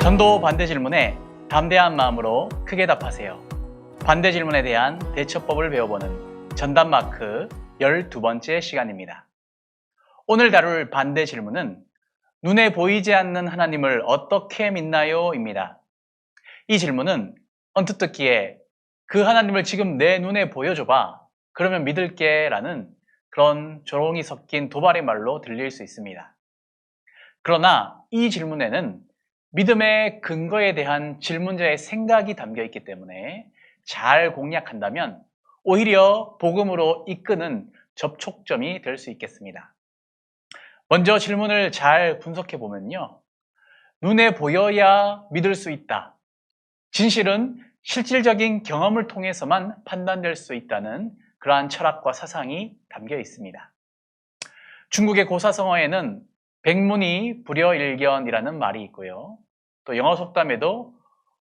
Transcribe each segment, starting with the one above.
전도 반대 질문에 담대한 마음으로 크게 답하세요. 반대 질문에 대한 대처법을 배워보는 전담마크 12번째 시간입니다. 오늘 다룰 반대 질문은 눈에 보이지 않는 하나님을 어떻게 믿나요? 입니다. 이 질문은 언뜻 듣기에 그 하나님을 지금 내 눈에 보여줘봐. 그러면 믿을게 라는 그런 조롱이 섞인 도발의 말로 들릴 수 있습니다. 그러나 이 질문에는 믿음의 근거에 대한 질문자의 생각이 담겨 있기 때문에 잘 공략한다면 오히려 복음으로 이끄는 접촉점이 될 수 있겠습니다. 먼저 질문을 잘 분석해 보면요. 눈에 보여야 믿을 수 있다. 진실은 실질적인 경험을 통해서만 판단될 수 있다는 그러한 철학과 사상이 담겨 있습니다. 중국의 고사성어에는 백문이 불여일견이라는 말이 있고요. 또 영어 속담에도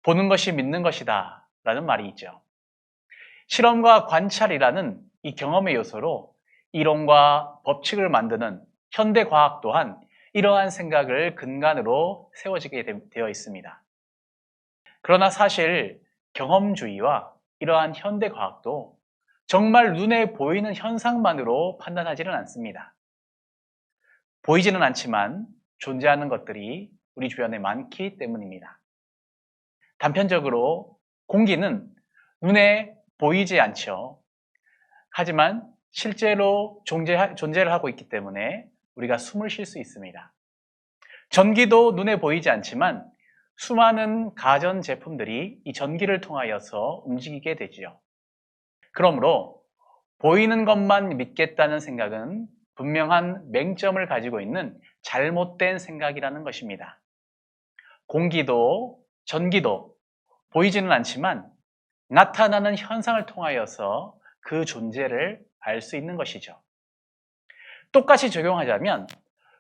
보는 것이 믿는 것이다 라는 말이 있죠. 실험과 관찰이라는 이 경험의 요소로 이론과 법칙을 만드는 현대과학 또한 이러한 생각을 근간으로 세워지게 되어 있습니다. 그러나 사실 경험주의와 이러한 현대과학도 정말 눈에 보이는 현상만으로 판단하지는 않습니다. 보이지는 않지만 존재하는 것들이 우리 주변에 많기 때문입니다. 단편적으로 공기는 눈에 보이지 않죠. 하지만 실제로 존재를 하고 있기 때문에 우리가 숨을 쉴 수 있습니다. 전기도 눈에 보이지 않지만 수많은 가전제품들이 이 전기를 통하여서 움직이게 되지요. 그러므로 보이는 것만 믿겠다는 생각은 분명한 맹점을 가지고 있는 잘못된 생각이라는 것입니다. 공기도 전기도 보이지는 않지만 나타나는 현상을 통하여서 그 존재를 알 수 있는 것이죠. 똑같이 적용하자면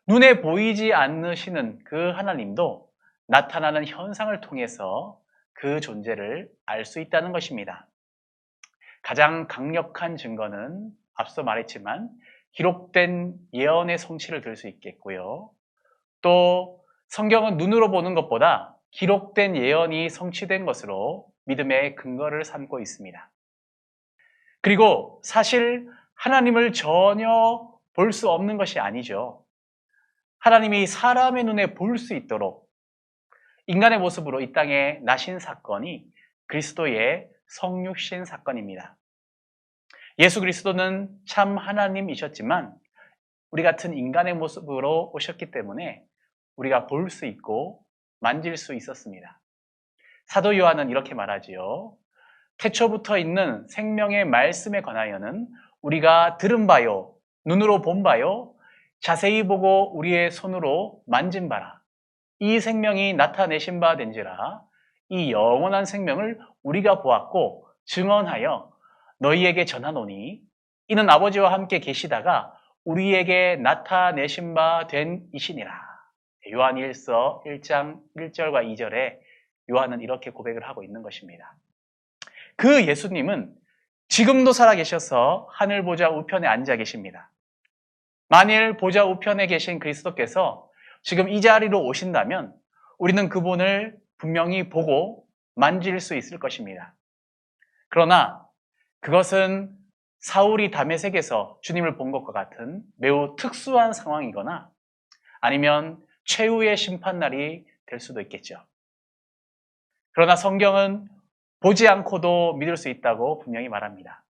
눈에 보이지 않으시는 그 하나님도 나타나는 현상을 통해서 그 존재를 알 수 있다는 것입니다. 가장 강력한 증거는 앞서 말했지만 기록된 예언의 성취를 들 수 있겠고요. 또 성경은 눈으로 보는 것보다 기록된 예언이 성취된 것으로 믿음의 근거를 삼고 있습니다. 그리고 사실 하나님을 전혀 볼 수 없는 것이 아니죠. 하나님이 사람의 눈에 볼 수 있도록 인간의 모습으로 이 땅에 나신 사건이 그리스도의 성육신 사건입니다. 예수 그리스도는 참 하나님이셨지만 우리 같은 인간의 모습으로 오셨기 때문에 우리가 볼 수 있고 만질 수 있었습니다. 사도 요한은 이렇게 말하지요. 태초부터 있는 생명의 말씀에 관하여는 우리가 들은 바요, 눈으로 본 바요, 자세히 보고 우리의 손으로 만진 바라. 이 생명이 나타내신 바 된지라. 이 영원한 생명을 우리가 보았고 증언하여 너희에게 전하노니 이는 아버지와 함께 계시다가 우리에게 나타내신 바 된 이시니라. 요한 1서 1장 1절과 2절에 요한은 이렇게 고백을 하고 있는 것입니다. 그 예수님은 지금도 살아계셔서 하늘 보좌 우편에 앉아 계십니다. 만일 보좌 우편에 계신 그리스도께서 지금 이 자리로 오신다면 우리는 그분을 분명히 보고 만질 수 있을 것입니다. 그러나 그것은 사울이 다메섹에서 주님을 본 것과 같은 매우 특수한 상황이거나 아니면 최후의 심판날이 될 수도 있겠죠. 그러나 성경은 보지 않고도 믿을 수 있다고 분명히 말합니다.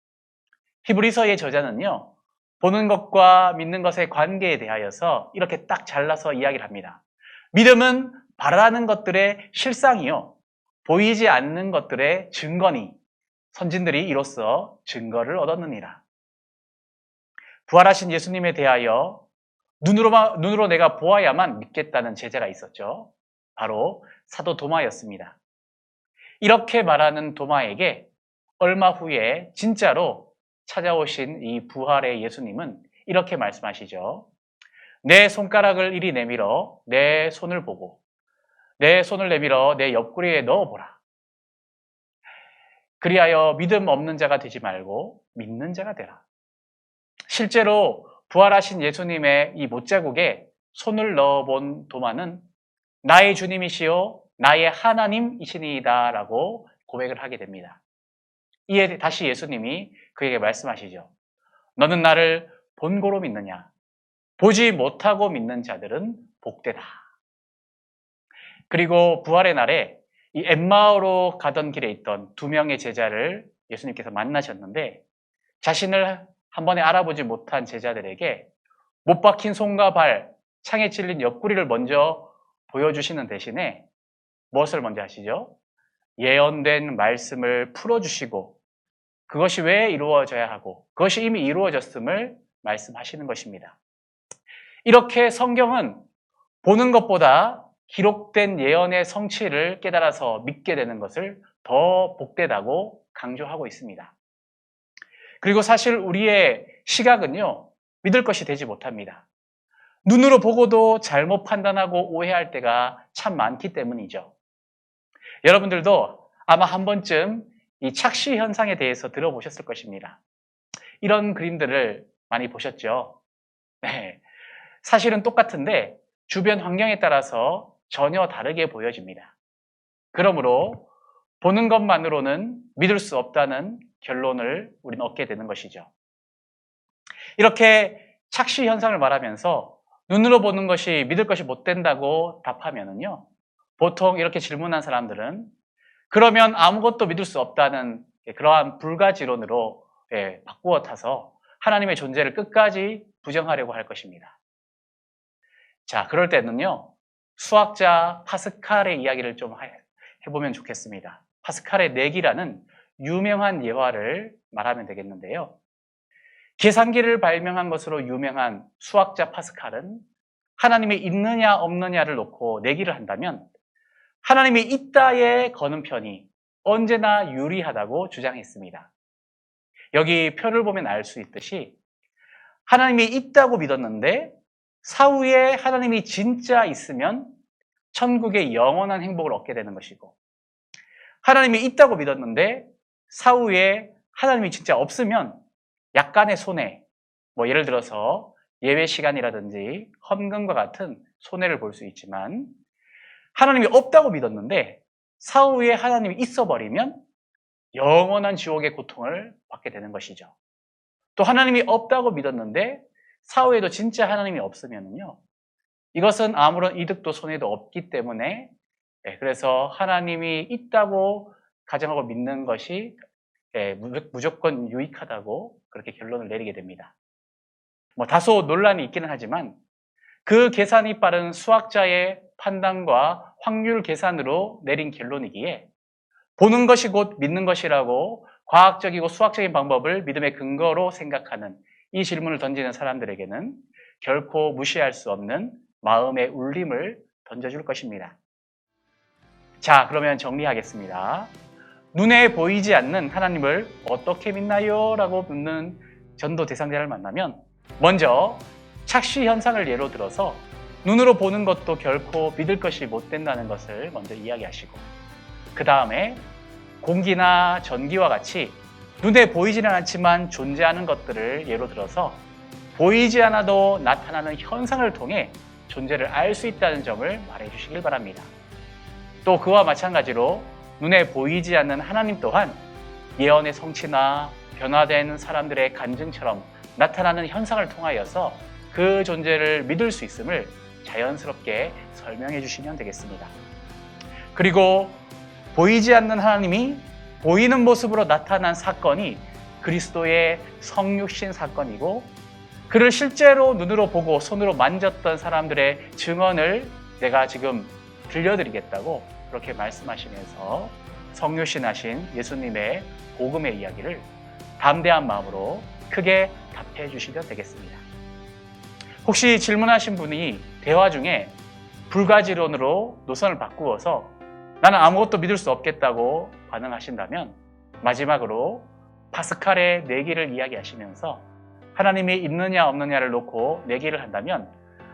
히브리서의 저자는요, 보는 것과 믿는 것의 관계에 대하여서 이렇게 딱 잘라서 이야기를 합니다. 믿음은 바라는 것들의 실상이요, 보이지 않는 것들의 증거니 선진들이 이로써 증거를 얻었느니라. 부활하신 예수님에 대하여 눈으로 내가 보아야만 믿겠다는 제자가 있었죠. 바로 사도 도마였습니다. 이렇게 말하는 도마에게 얼마 후에 진짜로 찾아오신 이 부활의 예수님은 이렇게 말씀하시죠. 내 손가락을 이리 내밀어 내 손을 보고 내 손을 내밀어 내 옆구리에 넣어보라. 그리하여 믿음 없는 자가 되지 말고 믿는 자가 되라. 실제로 부활하신 예수님의 이 못자국에 손을 넣어본 도마는 나의 주님이시요 나의 하나님이시니이다 라고 고백을 하게 됩니다. 이에 다시 예수님이 그에게 말씀하시죠. 너는 나를 본고로 믿느냐? 보지 못하고 믿는 자들은 복되다. 그리고 부활의 날에 이 엠마오로 가던 길에 있던 2명의 제자를 예수님께서 만나셨는데 자신을 한 번에 알아보지 못한 제자들에게 못 박힌 손과 발, 창에 찔린 옆구리를 먼저 보여주시는 대신에 무엇을 먼저 하시죠? 예언된 말씀을 풀어주시고 그것이 왜 이루어져야 하고 그것이 이미 이루어졌음을 말씀하시는 것입니다. 이렇게 성경은 보는 것보다 기록된 예언의 성취를 깨달아서 믿게 되는 것을 더 복되다고 강조하고 있습니다. 그리고 사실 우리의 시각은요, 믿을 것이 되지 못합니다. 눈으로 보고도 잘못 판단하고 오해할 때가 참 많기 때문이죠. 여러분들도 아마 한 번쯤 이 착시 현상에 대해서 들어보셨을 것입니다. 이런 그림들을 많이 보셨죠? 네. 사실은 똑같은데 주변 환경에 따라서 전혀 다르게 보여집니다. 그러므로 보는 것만으로는 믿을 수 없다는 결론을 우리는 얻게 되는 것이죠. 이렇게 착시 현상을 말하면서 눈으로 보는 것이 믿을 것이 못 된다고 답하면은요, 보통 이렇게 질문한 사람들은 그러면 아무것도 믿을 수 없다는 그러한 불가지론으로 바꾸어 타서 하나님의 존재를 끝까지 부정하려고 할 것입니다. 자, 그럴 때는요, 수학자 파스칼의 이야기를 좀 해보면 좋겠습니다. 파스칼의 내기라는 유명한 예화를 말하면 되겠는데요. 계산기를 발명한 것으로 유명한 수학자 파스칼은 하나님이 있느냐 없느냐를 놓고 내기를 한다면 하나님이 있다에 거는 편이 언제나 유리하다고 주장했습니다. 여기 표를 보면 알 수 있듯이 하나님이 있다고 믿었는데 사후에 하나님이 진짜 있으면 천국의 영원한 행복을 얻게 되는 것이고 하나님이 있다고 믿었는데 사후에 하나님이 진짜 없으면 약간의 손해, 예를 들어서 예외 시간이라든지 헌금과 같은 손해를 볼 수 있지만 하나님이 없다고 믿었는데 사후에 하나님이 있어버리면 영원한 지옥의 고통을 받게 되는 것이죠. 또 하나님이 없다고 믿었는데 사후에도 진짜 하나님이 없으면요, 이것은 아무런 이득도 손해도 없기 때문에 그래서 하나님이 있다고 가정하고 믿는 것이 무조건 유익하다고 그렇게 결론을 내리게 됩니다. 다소 논란이 있기는 하지만 그 계산이 빠른 수학자의 판단과 확률 계산으로 내린 결론이기에 보는 것이 곧 믿는 것이라고 과학적이고 수학적인 방법을 믿음의 근거로 생각하는 이 질문을 던지는 사람들에게는 결코 무시할 수 없는 마음의 울림을 던져줄 것입니다. 자, 그러면 정리하겠습니다. 눈에 보이지 않는 하나님을 어떻게 믿나요? 라고 묻는 전도 대상자를 만나면 먼저 착시 현상을 예로 들어서 눈으로 보는 것도 결코 믿을 것이 못 된다는 것을 먼저 이야기하시고 그 다음에 공기나 전기와 같이 눈에 보이지는 않지만 존재하는 것들을 예로 들어서 보이지 않아도 나타나는 현상을 통해 존재를 알 수 있다는 점을 말해 주시길 바랍니다. 또 그와 마찬가지로 눈에 보이지 않는 하나님 또한 예언의 성취나 변화된 사람들의 간증처럼 나타나는 현상을 통하여서 그 존재를 믿을 수 있음을 자연스럽게 설명해 주시면 되겠습니다. 그리고 보이지 않는 하나님이 보이는 모습으로 나타난 사건이 그리스도의 성육신 사건이고 그를 실제로 눈으로 보고 손으로 만졌던 사람들의 증언을 내가 지금 들려드리겠다고 그렇게 말씀하시면서 성육신하신 예수님의 복음의 이야기를 담대한 마음으로 크게 답해 주시면 되겠습니다. 혹시 질문하신 분이 대화 중에 불가지론으로 노선을 바꾸어서 나는 아무것도 믿을 수 없겠다고 반응하신다면 마지막으로 파스칼의 내기를 이야기하시면서 하나님이 있느냐 없느냐를 놓고 내기를 한다면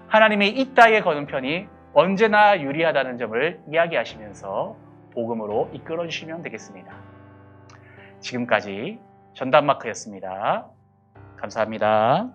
하나님이 있다에 거는 편이 언제나 유리하다는 점을 이야기하시면서 복음으로 이끌어 주시면 되겠습니다. 지금까지 전담마크였습니다. 감사합니다.